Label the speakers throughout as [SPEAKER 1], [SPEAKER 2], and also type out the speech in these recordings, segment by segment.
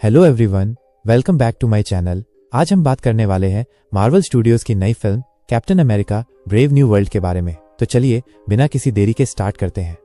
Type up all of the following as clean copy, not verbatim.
[SPEAKER 1] Hello everyone, welcome back to my channel. आज हम बात करने वाले हैं मार्वल स्टूडियोज की नई film captain America brave new world के बारे में। तो चलिए बिना किसी देरी के स्टार्ट करते हैं।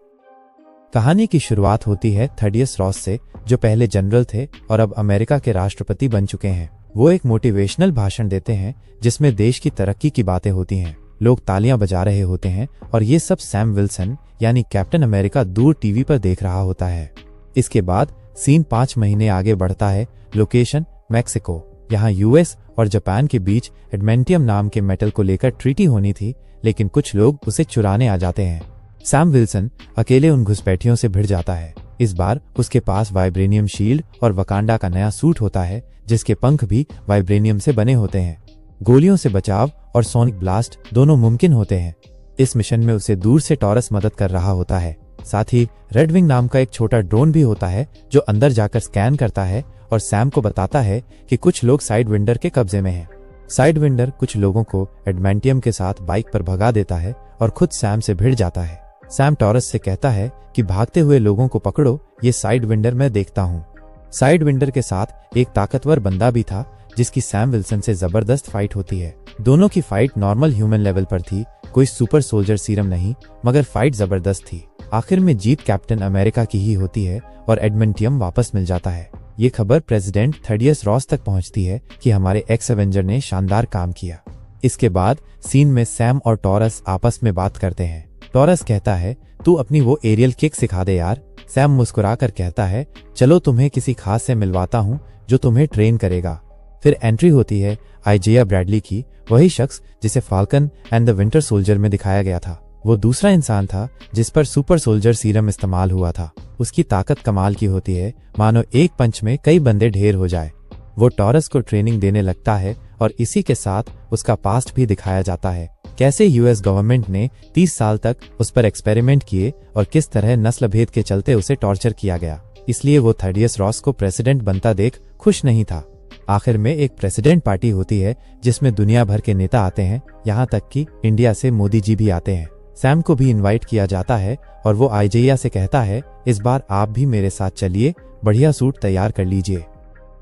[SPEAKER 1] कहानी की शुरुआत होती है थडियस रॉस से, जो पहले जनरल थे और अब अमेरिका के राष्ट्रपति बन चुके हैं। वो एक मोटिवेशनल भाषण देते हैं जिसमें देश की तरक्की की बातें होती हैं। लोग तालियां बजा रहे होते हैं और ये सब सैम विल्सन यानी कैप्टन अमेरिका दूर टीवी पर देख रहा होता है। इसके बाद सीन 5 महीने आगे बढ़ता है। Location Mexico. यहाँ यूएस और जापान के बीच एडमेंटियम नाम के मेटल को लेकर ट्रीटी होनी थी, लेकिन कुछ लोग उसे चुराने आ जाते हैं। सैम विल्सन अकेले उन घुसपैठियों से भिड़ जाता है। इस बार उसके पास वाइब्रेनियम शील्ड और वकांडा का नया सूट होता है, जिसके पंख भी वाइब्रेनियम से बने होते हैं। गोलियों से बचाव और सोनिक ब्लास्ट दोनों मुमकिन होते हैं। इस मिशन में उसे दूर से टॉरस मदद कर रहा होता है। साथ ही रेड विंग नाम का एक छोटा ड्रोन भी होता है जो अंदर जाकर स्कैन करता है और सैम को बताता है कि कुछ लोग साइड विंडर के कब्जे में हैं। साइड विंडर कुछ लोगों को एडमेंटियम के साथ बाइक पर भगा देता है और खुद सैम से भिड़ जाता है। सैम टॉरस से कहता है कि भागते हुए लोगों को पकड़ो, ये साइड विंडर मैं देखता हूँ। साइड विंडर के साथ एक ताकतवर बंदा भी था जिसकी सैम विल्सन से जबरदस्त फाइट होती है। दोनों की फाइट नॉर्मल ह्यूमन लेवल पर थी, कोई सुपर सोल्जर सीरम नहीं, मगर फाइट जबरदस्त थी। आखिर में जीत कैप्टन अमेरिका की ही होती है और एडमेंटियम वापस मिल जाता है। ये खबर प्रेसिडेंट थडियस रॉस तक पहुंचती है कि हमारे एक्स एवेंजर ने शानदार काम किया। इसके बाद सीन में सैम और टॉरस आपस में बात करते हैं। टॉरस कहता है, तू अपनी वो एरियल किक सिखा दे यार। सैम मुस्कुरा कर कहता है, चलो तुम्हें किसी खास से मिलवाता हूँ जो तुम्हें ट्रेन करेगा। फिर एंट्री होती है आइजेया ब्रैडली की, वही शख्स जिसे falcon and the winter soldier में दिखाया गया था। वो दूसरा इंसान था जिस पर सुपर सोल्जर सीरम इस्तेमाल हुआ था। उसकी ताकत कमाल की होती है, मानो एक पंच में कई बंदे ढेर हो जाए। वो टॉरस को ट्रेनिंग देने लगता है और इसी के साथ उसका पास्ट भी दिखाया जाता है। कैसे यूएस गवर्नमेंट ने 30 साल तक उस पर एक्सपेरिमेंट किए और किस तरह नस्ल भेद के चलते उसे टॉर्चर किया गया। इसलिए वो थडियस रॉस को प्रेसिडेंट बनता देख खुश नहीं था। आखिर में एक प्रेसिडेंट पार्टी होती है जिसमें दुनिया भर के नेता आते हैं, यहाँ तक कि इंडिया से मोदी जी भी आते हैं। सैम को भी इनवाइट किया जाता है और वो आइजेया से कहता है, इस बार आप भी मेरे साथ चलिए, बढ़िया सूट तैयार कर लीजिए।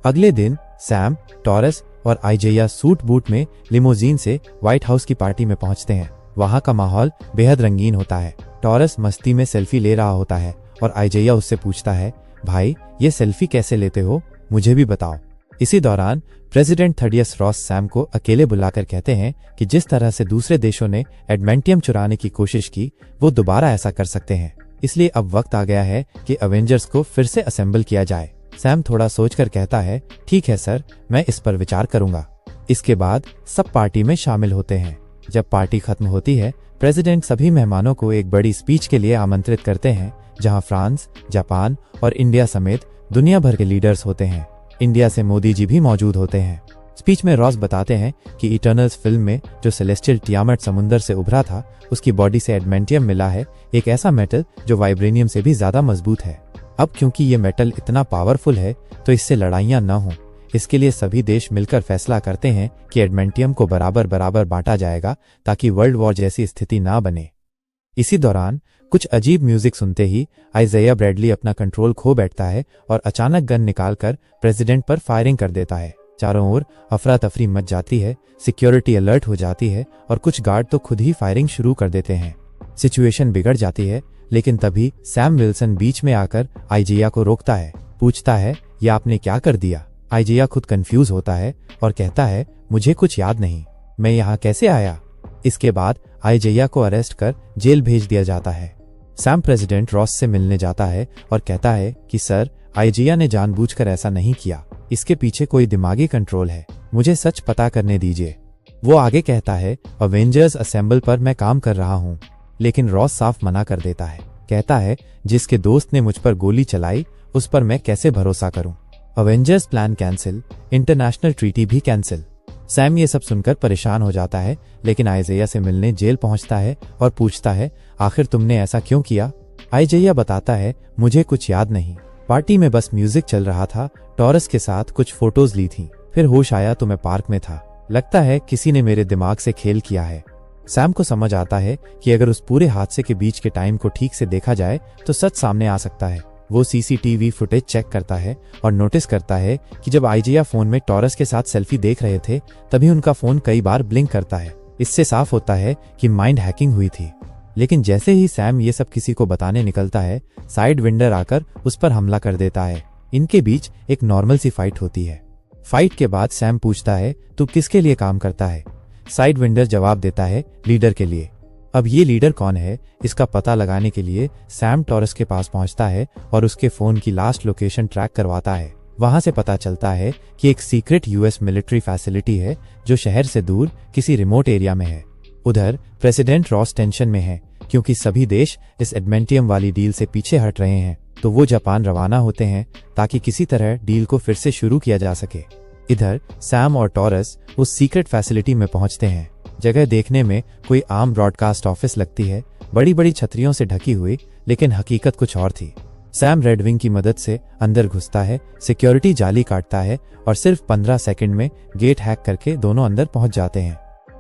[SPEAKER 1] अगले दिन सैम, टॉरस और आइजेया सूट बूट में लिमोजीन से व्हाइट हाउस की पार्टी में पहुंचते हैं। वहां का माहौल बेहद रंगीन होता है। टॉरस मस्ती में सेल्फी ले रहा होता है और आइजेया उससे पूछता है, भाई ये सेल्फी कैसे लेते हो, मुझे भी बताओ। इसी दौरान प्रेसिडेंट थडियस रॉस सैम को अकेले बुलाकर कहते हैं कि जिस तरह से दूसरे देशों ने एडमेंटियम चुराने की कोशिश की, वो दोबारा ऐसा कर सकते हैं। इसलिए अब वक्त आ गया है कि अवेंजर्स को फिर से असेंबल किया जाए। सैम थोड़ा सोचकर कहता है, ठीक है सर, मैं इस पर विचार करूंगा। इसके बाद सब पार्टी में शामिल होते हैं। जब पार्टी खत्म होती है, प्रेसिडेंट सभी मेहमानों को एक बड़ी स्पीच के लिए आमंत्रित करते हैं, जहां फ्रांस, जापान और इंडिया समेत दुनिया भर के लीडर्स होते हैं। इंडिया से मोदी जी भी मौजूद होते हैं। स्पीच में रॉस बताते हैं कि इटर्नल्स फिल्म में जो सेलेस्टियल टियामट समुंदर से उभरा था, उसकी बॉडी से एडमेंटियम मिला है, एक ऐसा मेटल जो वाइब्रेनियम से भी ज्यादा मजबूत है। अब क्योंकि ये मेटल इतना पावरफुल है तो इससे लड़ाइयां न हों, इसके लिए सभी देश मिलकर फैसला करते हैं कि एडमेंटियम को बराबर बराबर बांटा जाएगा ताकि वर्ल्ड वॉर जैसी स्थिति ना बने। इसी दौरान कुछ अजीब म्यूजिक सुनते ही आइजेया ब्रैडली अपना कंट्रोल खो बैठता है और अचानक गन निकालकर प्रेसिडेंट पर फायरिंग कर देता है। चारों ओर अफरा तफरी मच जाती है, सिक्योरिटी अलर्ट हो जाती है और कुछ गार्ड तो खुद ही फायरिंग शुरू कर देते हैं। सिचुएशन बिगड़ जाती है, लेकिन तभी सैम विल्सन बीच में आकर आइजेया को रोकता है। पूछता है, ये आपने क्या कर दिया? आइजेया खुद कंफ्यूज होता है और कहता है, मुझे कुछ याद नहीं, मैं यहाँ कैसे आया? इसके बाद आइजेया को अरेस्ट कर जेल भेज दिया जाता है। सैम प्रेसिडेंट रॉस से मिलने जाता है और कहता है कि सर, आइजेया ने जानबूझकर ऐसा नहीं किया, इसके पीछे कोई दिमागी कंट्रोल है, मुझे सच पता करने दीजिए। वो आगे कहता है, अवेंजर्स असेंबल पर मैं काम कर रहा हूँ, लेकिन रॉस साफ मना कर देता है। कहता है, जिसके दोस्त ने मुझ पर गोली चलाई उस पर मैं कैसे भरोसा करूं? Avengers plan cancel, international treaty भी कैंसिल। सैम ये सब सुनकर परेशान हो जाता है, लेकिन आइजेया से मिलने जेल पहुंचता है और पूछता है, आखिर तुमने ऐसा क्यों किया? आइजेया बताता है, मुझे कुछ याद नहीं, पार्टी में बस म्यूजिक चल रहा था, टॉरस के साथ कुछ फोटोज ली थी, फिर होश आया तो मैं पार्क में था, लगता है किसी ने मेरे दिमाग से खेल किया है। सैम को समझ आता है कि अगर उस पूरे हादसे के बीच के टाइम को ठीक से देखा जाए तो सच सामने आ सकता है। वो सीसीटीवी फुटेज चेक करता है और नोटिस करता है कि जब आइजिया फोन में टॉरस के साथ सेल्फी देख रहे थे तभी उनका फोन कई बार ब्लिंक करता है। इससे साफ होता है कि माइंड हैकिंग हुई थी। लेकिन जैसे ही सैम ये सब किसी को बताने निकलता है, साइड विंडर आकर उस पर हमला कर देता है। इनके बीच एक नॉर्मल सी फाइट होती है। फाइट के बाद सैम पूछता है, तू किसके लिए काम करता है? साइड विंडर जवाब देता है, लीडर के लिए। अब ये लीडर कौन है, इसका पता लगाने के लिए सैम टॉरस के पास पहुंचता है और उसके फोन की लास्ट लोकेशन ट्रैक करवाता है। वहां से पता चलता है कि एक सीक्रेट यूएस मिलिट्री फैसिलिटी है जो शहर से दूर किसी रिमोट एरिया में है। उधर प्रेसिडेंट रॉस टेंशन में है क्योंकि सभी देश इस एडमेंटियम वाली डील से पीछे हट रहे हैं, तो वो जापान रवाना होते हैं ताकि किसी तरह डील को फिर से शुरू किया जा सके। इधर सैम और टॉरस उस सीक्रेट फैसिलिटी में पहुंचते हैं। जगह देखने में कोई आम ब्रॉडकास्ट ऑफिस लगती है, बड़ी बड़ी छतरियों से ढकी हुई, लेकिन हकीकत कुछ और थी। सैम रेडविंग की मदद से अंदर घुसता है, सिक्योरिटी जाली काटता है और सिर्फ 15 सेकंड में गेट हैक करके दोनों अंदर पहुंच जाते हैं।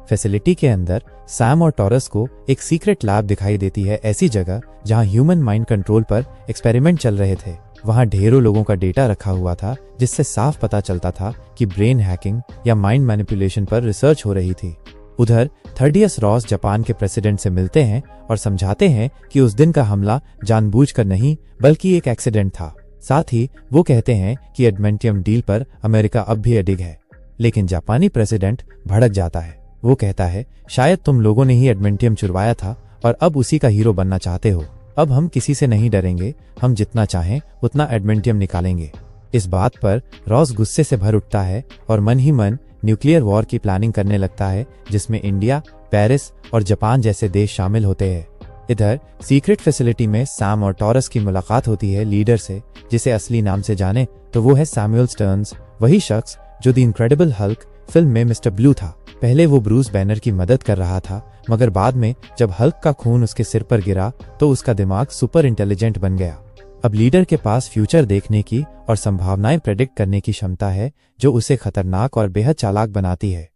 [SPEAKER 1] फैसिलिटी के अंदर सैम और टॉरस को एक सीक्रेट लैब दिखाई देती है, ऐसी जगह जहां ह्यूमन माइंड कंट्रोल पर एक्सपेरिमेंट चल रहे थे। वहां ढेरों लोगों का डेटा रखा हुआ था जिससे साफ पता चलता था कि ब्रेन हैकिंग या माइंड मैनिपुलेशन पर रिसर्च हो रही थी। उधर थर्डियस रॉस जापान के प्रेसिडेंट से मिलते हैं और समझाते हैं कि उस दिन का हमला जानबूझकर नहीं बल्कि एक एक्सीडेंट था। साथ ही वो कहते हैं कि एडमेंटियम डील पर अमेरिका अब भी अडिग है। लेकिन जापानी प्रेसिडेंट भड़क जाता है। वो कहता है, शायद तुम लोगों ने ही एडमेंटियम चुरवाया था और अब उसी का हीरो बनना चाहते हो। अब हम किसी से नहीं डरेंगे, हम जितना चाहें उतना एडमेंटियम निकालेंगे। इस बात पर रॉस गुस्से से भर उठता है और मन ही मन न्यूक्लियर वॉर की प्लानिंग करने लगता है जिसमें इंडिया, पेरिस और जापान जैसे देश शामिल होते हैं। इधर सीक्रेट फैसिलिटी में सैम और टॉरस की मुलाकात होती है लीडर से, जिसे असली नाम से जाने तो वो है सैमुअल स्टर्न्स, वही शख्स जो द इनक्रेडिबल हल्क फिल्म में मिस्टर ब्लू था। पहले वो ब्रूस बैनर की मदद कर रहा था, मगर बाद में जब हल्क का खून उसके सिर पर गिरा तो उसका दिमाग सुपर इंटेलिजेंट बन गया। अब लीडर के पास फ्यूचर देखने की और संभावनाएं प्रेडिक्ट करने की क्षमता है जो उसे खतरनाक और बेहद चालाक बनाती है।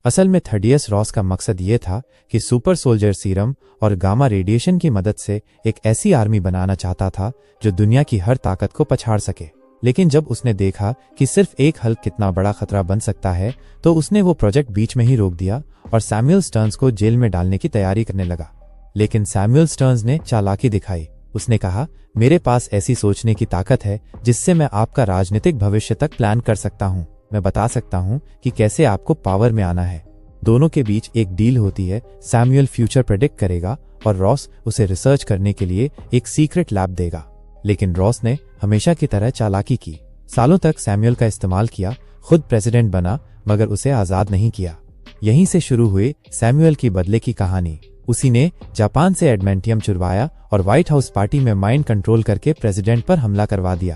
[SPEAKER 1] असल में थर्डियस रॉस का मकसद ये था कि सुपर सोल्जर सीरम और गामा रेडिएशन की मदद से एक ऐसी आर्मी बनाना चाहता था जो दुनिया की हर ताकत को पछाड़ सके। लेकिन जब उसने देखा कि सिर्फ एक हल्क कितना बड़ा खतरा बन सकता है तो उसने वो प्रोजेक्ट बीच में ही रोक दिया और सैमुअल स्टर्न्स को जेल में डालने की तैयारी करने लगा। लेकिन सैमुअल स्टर्न्स ने चालाकी दिखाई। उसने कहा, मेरे पास ऐसी सोचने की ताकत है जिससे मैं आपका राजनीतिक भविष्य तक प्लान कर सकता हूँ। मैं बता सकता हूँ कि कैसे आपको पावर में आना है। दोनों के बीच एक डील होती है। सैमुअल फ्यूचर प्रेडिक्ट करेगा और रॉस उसे रिसर्च करने के लिए एक सीक्रेट लैब देगा। लेकिन रॉस ने हमेशा की तरह चालाकी की। सालों तक सैमुअल का इस्तेमाल किया, खुद प्रेसिडेंट बना मगर उसे आजाद नहीं किया। यहीं से शुरू हुई सैमुअल की बदले की कहानी। उसी ने जापान से एडमेंटियम चुरवाया और व्हाइट हाउस पार्टी में माइंड कंट्रोल करके प्रेसिडेंट पर हमला करवा दिया।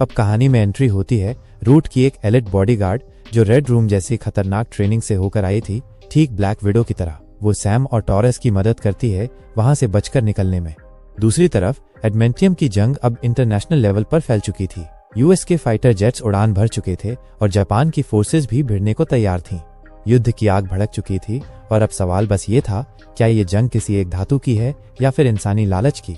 [SPEAKER 1] अब कहानी में एंट्री होती है रूट की एक एलिट बॉडीगार्ड जो रेड रूम जैसी खतरनाक ट्रेनिंग से होकर आई थी, ठीक ब्लैक विडो की तरह। वो सैम और टॉरस की मदद करती है वहां से बचकर निकलने में। दूसरी तरफ एडमेंटियम की जंग अब इंटरनेशनल लेवल पर फैल चुकी थी। यूएस के फाइटर जेट्स उड़ान भर चुके थे और जापान की फोर्सेस भी भिड़ने को तैयार थीं। युद्ध की आग भड़क चुकी थी और अब सवाल बस ये था, क्या ये जंग किसी एक धातु की है या फिर इंसानी लालच की।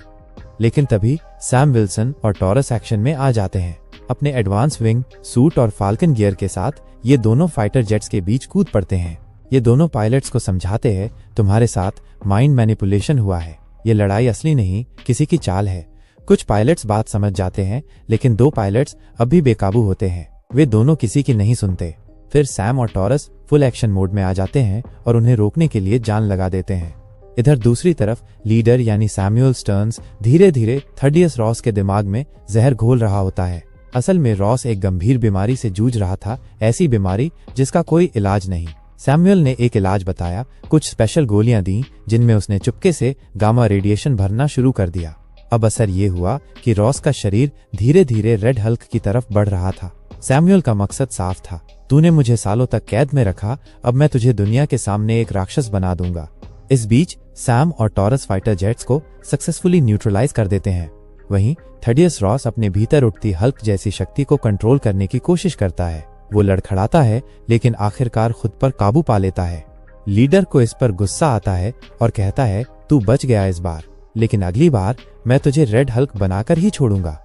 [SPEAKER 1] लेकिन तभी सैम विल्सन और टॉरस एक्शन में आ जाते हैं। अपने एडवांस विंग सूट और फाल्कन गियर के साथ ये दोनों फाइटर जेट्स के बीच कूद पड़ते हैं। ये दोनों पायलट्स को समझाते हैं, तुम्हारे साथ माइंड मैनिपुलेशन हुआ है, ये लड़ाई असली नहीं किसी की चाल है। कुछ पायलट्स बात समझ जाते हैं लेकिन 2 पायलट्स अब भी बेकाबू होते हैं। वे दोनों किसी की नहीं सुनते। फिर सैम और टॉरस फुल एक्शन मोड में आ जाते हैं और उन्हें रोकने के लिए जान लगा देते हैं। इधर दूसरी तरफ लीडर यानी सैमुअल स्टर्न्स धीरे धीरे थर्डियस रॉस के दिमाग में जहर घोल रहा होता है। असल में रॉस एक गंभीर बीमारी से जूझ रहा था, ऐसी बीमारी जिसका कोई इलाज नहीं। सैमुअल ने एक इलाज बताया, कुछ स्पेशल गोलियां दी जिनमें उसने चुपके से गामा रेडिएशन भरना शुरू कर दिया। अब असर ये हुआ कि रॉस का शरीर धीरे धीरे रेड हल्क की तरफ बढ़ रहा था। सैमुअल का मकसद साफ था, तूने मुझे सालों तक कैद में रखा, अब मैं तुझे दुनिया के सामने एक राक्षस बना दूंगा। इस बीच सैम और टॉरस फाइटर जेट्स को सक्सेसफुली न्यूट्रलाइज कर देते हैं। वहीं थर्डियस रॉस अपने भीतर उठती हल्क जैसी शक्ति को कंट्रोल करने की कोशिश करता है। वो लड़खड़ाता है लेकिन आखिरकार खुद पर काबू पा लेता है। लीडर को इस पर गुस्सा आता है और कहता है, तू बच गया इस बार, लेकिन अगली बार मैं तुझे रेड हल्क बनाकर ही छोड़ूंगा।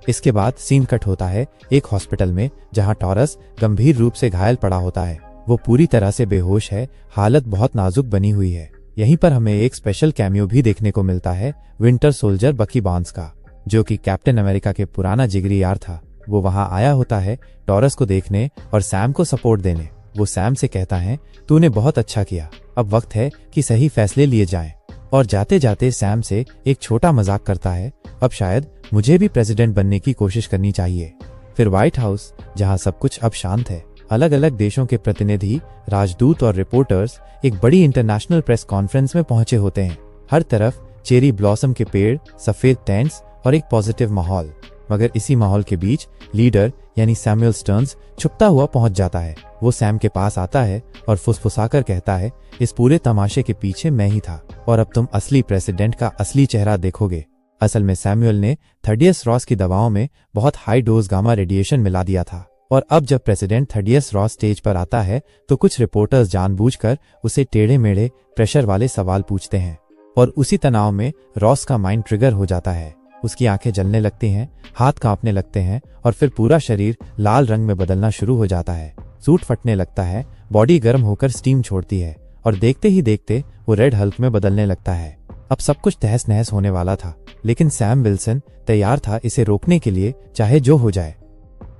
[SPEAKER 1] इसके बाद सीन कट होता है एक हॉस्पिटल में, जहां टॉरस गंभीर रूप से घायल पड़ा होता है। वो पूरी तरह से बेहोश है, हालत बहुत नाजुक बनी हुई है। यहीं पर हमें एक स्पेशल कैमियो भी देखने को मिलता है विंटर सोल्जर बकी बार्न्स का, जो कि कैप्टन अमेरिका के पुराना जिगरी यार था। वो वहां आया होता है टॉरस को देखने और सैम को सपोर्ट देने। वो सैम से कहता है, तूने बहुत अच्छा किया, अब वक्त है कि सही फैसले लिए जाएं। और जाते जाते सैम से एक छोटा मजाक करता है, अब शायद मुझे भी प्रेसिडेंट बनने की कोशिश करनी चाहिए। फिर व्हाइट हाउस, जहां सब कुछ अब शांत है। अलग अलग देशों के प्रतिनिधि, राजदूत और रिपोर्टर्स एक बड़ी इंटरनेशनल प्रेस कॉन्फ्रेंस में पहुंचे होते हैं। हर तरफ चेरी ब्लॉसम के पेड़, सफेद टेंट्स और एक पॉजिटिव माहौल। मगर इसी माहौल के बीच लीडर यानी सैमुअल स्टर्न्स छुपता हुआ पहुंच जाता है। वो सैम के पास आता है और फुसफुसाकर कहता है, इस पूरे तमाशे के पीछे मैं ही था और अब तुम असली प्रेसिडेंट का असली चेहरा देखोगे। असल में सैमुअल ने थर्डियस रॉस की दवाओं में बहुत हाई डोज गामा रेडिएशन मिला दिया था, और अब जब प्रेसिडेंट थर्डियस रॉस स्टेज पर आता है तो कुछ रिपोर्टर्स जानबूझकर उसे टेढ़े मेढ़े प्रेशर वाले सवाल पूछते हैं। और उसी तनाव में रॉस का माइंड ट्रिगर हो जाता है। उसकी आंखें जलने लगती हैं, हाथ कांपने लगते हैं और फिर पूरा शरीर लाल रंग में बदलना शुरू हो जाता है। सूट फटने लगता है, बॉडी गर्म होकर स्टीम छोड़ती है और देखते ही देखते वो रेड हल्क में बदलने लगता है। अब सब कुछ तहस नहस होने वाला था, लेकिन सैम विल्सन तैयार था इसे रोकने के लिए, चाहे जो हो जाए।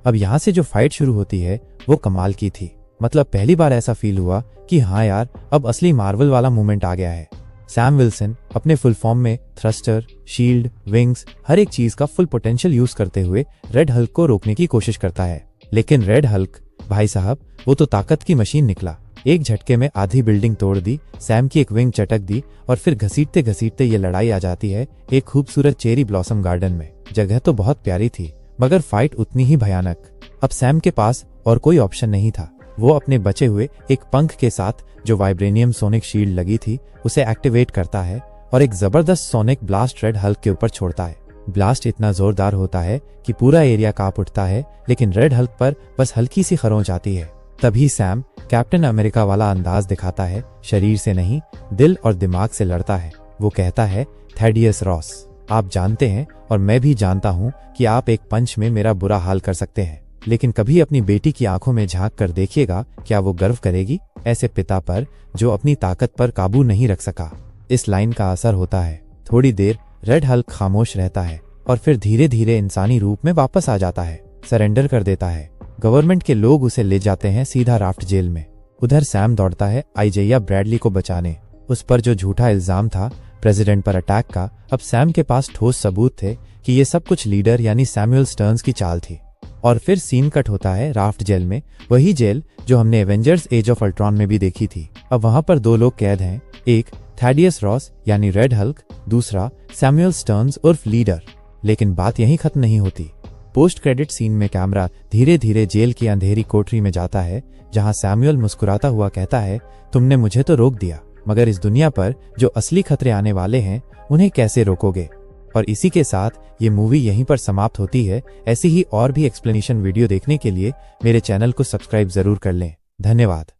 [SPEAKER 1] अब यहाँ से जो फाइट शुरू होती है वो कमाल की थी। मतलब पहली बार ऐसा फील हुआ कि हाँ यार, अब असली मार्वल वाला मोमेंट आ गया है। सैम विल्सन अपने फुल फॉर्म में थ्रस्टर, शील्ड, विंग्स, हर एक चीज का फुल पोटेंशियल यूज करते हुए रेड हल्क को रोकने की कोशिश करता है। लेकिन रेड हल्क, भाई साहब, वो तो ताकत की मशीन निकला। एक झटके में आधी बिल्डिंग तोड़ दी, सैम की एक विंग चटक दी और फिर घसीटते घसीटते ये लड़ाई आ जाती है एक खूबसूरत चेरी ब्लॉसम गार्डन में। जगह तो बहुत प्यारी थी, मगर फाइट उतनी ही भयानक। अब सैम के पास और कोई ऑप्शन नहीं था। वो अपने बचे हुए एक पंख के साथ, जो वाइब्रेनियम सोनिक शील्ड लगी थी, उसे एक्टिवेट करता है और एक जबरदस्त सोनिक ब्लास्ट रेड हल्क के ऊपर छोड़ता है। ब्लास्ट इतना जोरदार होता है कि पूरा एरिया कांप उठता है, लेकिन रेड हल्क पर बस हल्की सी खरोंच आती है। तभी सैम कैप्टन अमेरिका वाला अंदाज दिखाता है, शरीर से नहीं दिल और दिमाग से लड़ता है। वो कहता है, थर्डियस रॉस, आप जानते हैं और मैं भी जानता हूँ कि आप एक पंच में मेरा बुरा हाल कर सकते हैं, लेकिन कभी अपनी बेटी की आंखों में झांक कर देखिएगा, क्या वो गर्व करेगी ऐसे पिता पर जो अपनी ताकत पर काबू नहीं रख सका। इस लाइन का असर होता है। थोड़ी देर रेड हल्क खामोश रहता है और फिर धीरे धीरे इंसानी रूप में वापस आ जाता है, सरेंडर कर देता है। गवर्नमेंट के लोग उसे ले जाते हैं सीधा राफ्ट जेल में। उधर सैम दौड़ता है आइजैया ब्रैडली को बचाने। उस पर जो झूठा इल्जाम था प्रेसिडेंट पर अटैक का, अब सैम के पास ठोस सबूत थे कि ये सब कुछ लीडर यानी सैमुअल स्टर्न्स की चाल थी। और फिर सीन कट होता है राफ्ट जेल में, वही जेल जो हमने एवेंजर्स एज ऑफ अल्ट्रॉन में भी देखी थी। अब वहां पर दो लोग कैद हैं, एक थैडियस रॉस यानी रेड हल्क, दूसरा सैमुअल स्टर्न्स उर्फ लीडर। लेकिन बात यहीं खत्म नहीं होती। पोस्ट क्रेडिट सीन में कैमरा धीरे धीरे जेल की अंधेरी कोठरी में जाता है, जहां सैमुअल मुस्कुराता हुआ कहता है, तुमने मुझे तो रोक दिया, मगर इस दुनिया पर जो असली खतरे आने वाले हैं उन्हें कैसे रोकोगे। और इसी के साथ ये मूवी यहीं पर समाप्त होती है। ऐसी ही और भी एक्सप्लेनेशन वीडियो देखने के लिए मेरे चैनल को सब्सक्राइब जरूर कर लें। धन्यवाद।